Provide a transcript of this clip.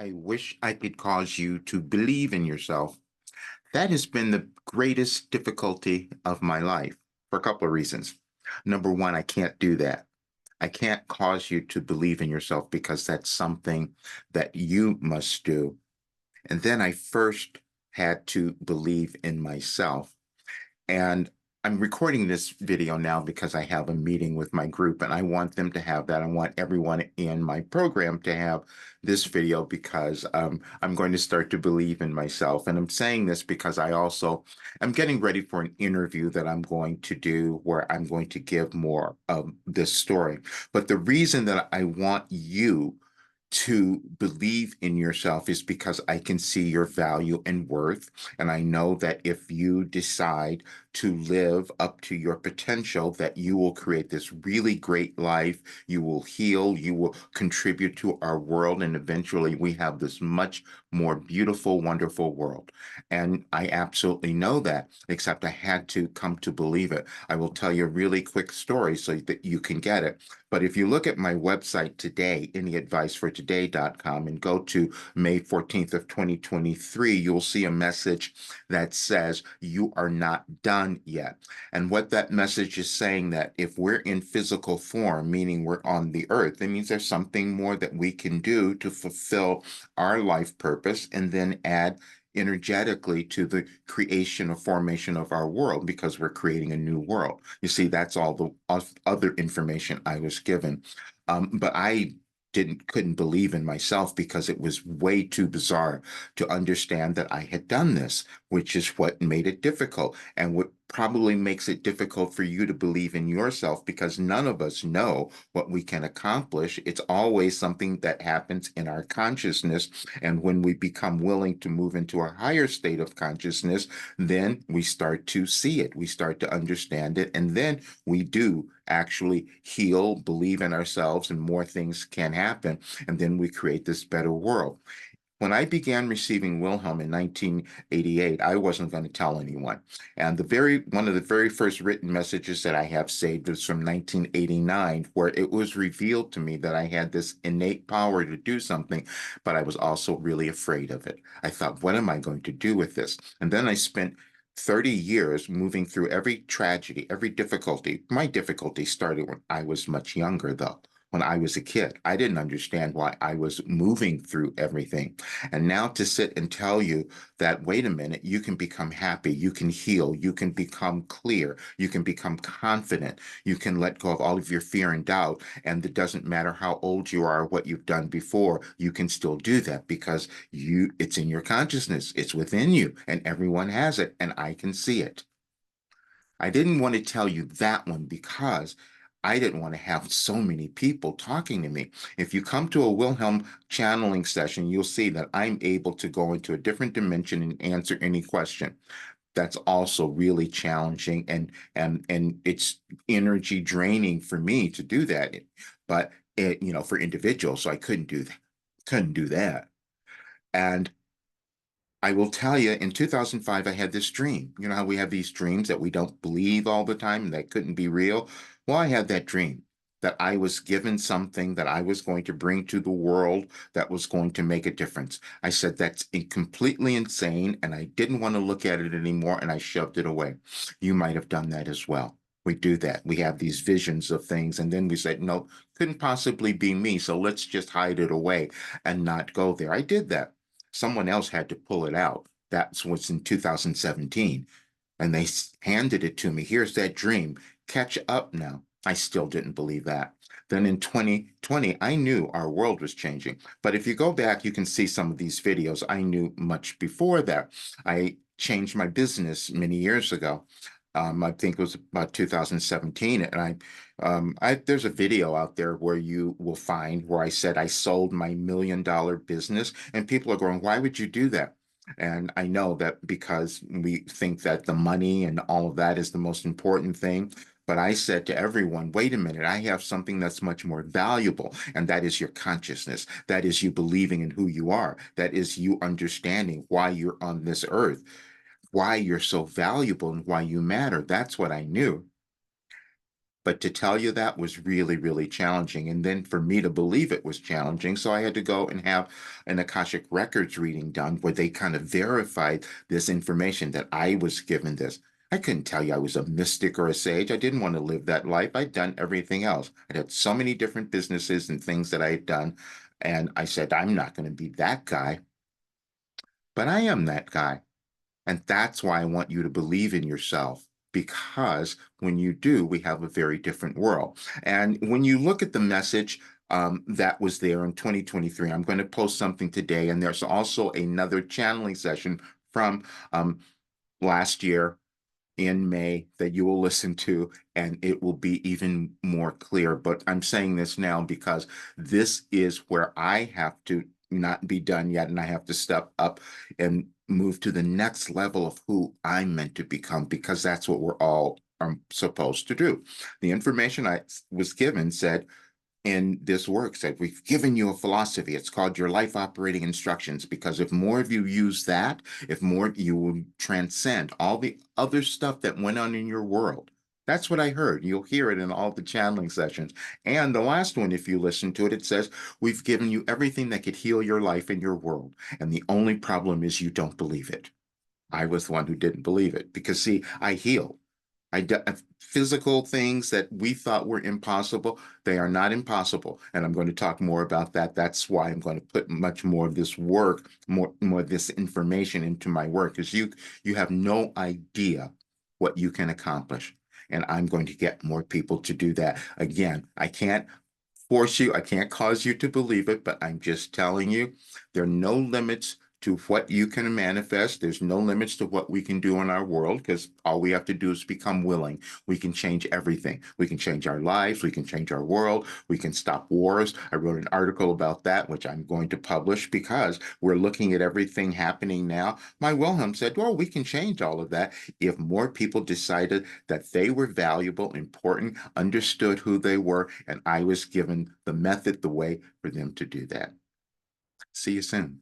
I wish I could cause you to believe in yourself. That has been the greatest difficulty of my life for a couple of reasons. Number one, I can't do that. I can't cause you to believe in yourself because that's something that you must do. And then I first had to believe in myself. And I'm recording this video now because I have a meeting with my group and I want them to have that. I want everyone in my program to have this video because I'm going to start to believe in myself. And I'm saying this because I also am getting ready for an interview that I'm going to do where I'm going to give more of this story. But the reason that I want you to believe in yourself is because I can see your value and worth. And I know that if you decide to live up to your potential, that you will create this really great life. You will heal, you will contribute to our world, and eventually we have this much more beautiful, wonderful world. And I absolutely know that, except I had to come to believe it. I will tell you a really quick story so that you can get it. But if you look at my website today, anyadvicefortoday.com, and go to May 14th of 2023, you'll see a message that says you are not done yet. And what that message is saying that if we're in physical form, meaning we're on the earth, it means there's something more that we can do to fulfill our life purpose and then add energetically to the creation or formation of our world because we're creating a new world. You see, that's all the other information I was given. But I couldn't believe in myself because it was way too bizarre to understand that I had done this, which is what made it difficult and what probably makes it difficult for you to believe in yourself because none of us know what we can accomplish. It's always something that happens in our consciousness. And when we become willing to move into a higher state of consciousness, then we start to see it, we start to understand it, and then we do actually heal, believe in ourselves, and more things can happen. And then we create this better world. When I began receiving Wilhelm in 1988, I wasn't going to tell anyone. And one of the very first written messages that I have saved was from 1989, where it was revealed to me that I had this innate power to do something, but I was also really afraid of it. I thought, what am I going to do with this? And then I spent 30 years moving through every tragedy, every difficulty. My difficulty started when I was much younger, though. When I was a kid, I didn't understand why I was moving through everything. And now to sit and tell you that, wait a minute, you can become happy, you can heal, you can become clear, you can become confident, you can let go of all of your fear and doubt. And it doesn't matter how old you are, or what you've done before, you can still do that because it's in your consciousness, it's within you, and everyone has it, and I can see it. I didn't want to tell you that one because I didn't want to have so many people talking to me. If you come to a Wilhelm channeling session, you'll see that I'm able to go into a different dimension and answer any question. That's also really challenging and it's energy draining for me to do that. But for individuals, so I couldn't do that. Couldn't do that. And I will tell you, in 2005, I had this dream. You know how we have these dreams that we don't believe all the time and that couldn't be real? Well, I had that dream that I was given something that I was going to bring to the world that was going to make a difference. I said, that's completely insane. And I didn't want to look at it anymore. And I shoved it away. You might have done that as well. We do that. We have these visions of things. And then we said, no, couldn't possibly be me. So let's just hide it away and not go there. I did that. Someone else had to pull it out. That's what's in 2017. And they handed it to me. Here's that dream. Catch up now. I still didn't believe that. Then in 2020, I knew our world was changing. But if you go back, you can see some of these videos. I knew much before that. I changed my business many years ago. I think it was about 2017, and there's a video out there where you will find where I said I sold my $1 million business, and people are going, "Why would you do that?" And I know that because we think that the money and all of that is the most important thing. But I said to everyone, wait a minute, I have something that's much more valuable, and that is your consciousness. That is you believing in who you are. That is you understanding why you're on this earth, why you're so valuable and why you matter. That's what I knew. But to tell you that was really, really challenging. And then for me to believe it was challenging. So I had to go and have an Akashic Records reading done where they kind of verified this information that I was given this. I couldn't tell you I was a mystic or a sage. I didn't want to live that life. I'd done everything else. I'd had so many different businesses and things that I had done. And I said, I'm not going to be that guy, but I am that guy. And that's why I want you to believe in yourself, because when you do, we have a very different world. And when you look at the message that was there in 2023, I'm going to post something today. And there's also another channeling session from last year in May that you will listen to, and it will be even more clear. But I'm saying this now because this is where I have to not be done yet, and I have to step up and move to the next level of who I'm meant to become, because that's what we're all supposed to do. The information I was given said, in this work said, we've given you a philosophy. It's called your life operating instructions, because if more of you use that, if more, you will transcend all the other stuff that went on in your world. That's what I heard. You'll hear it in all the channeling sessions. And the last one, if you listen to it, it says, we've given you everything that could heal your life and your world. And the only problem is you don't believe it. I was the one who didn't believe it because, see, I heal. Physical things that we thought were impossible, they are not impossible. And I'm going to talk more about that. That's why I'm going to put much more of this work, more of this information into my work, because you have no idea what you can accomplish. And I'm going to get more people to do that. Again, I can't force you, I can't cause you to believe it, but I'm just telling you there are no limits to what you can manifest. There's no limits to what we can do in our world, because all we have to do is become willing. We can change everything. We can change our lives. We can change our world. We can stop wars. I wrote an article about that, which I'm going to publish, because we're looking at everything happening now. My Wilhelm said, well, we can change all of that if more people decided that they were valuable, important, understood who they were, and I was given the method, the way for them to do that. See you soon.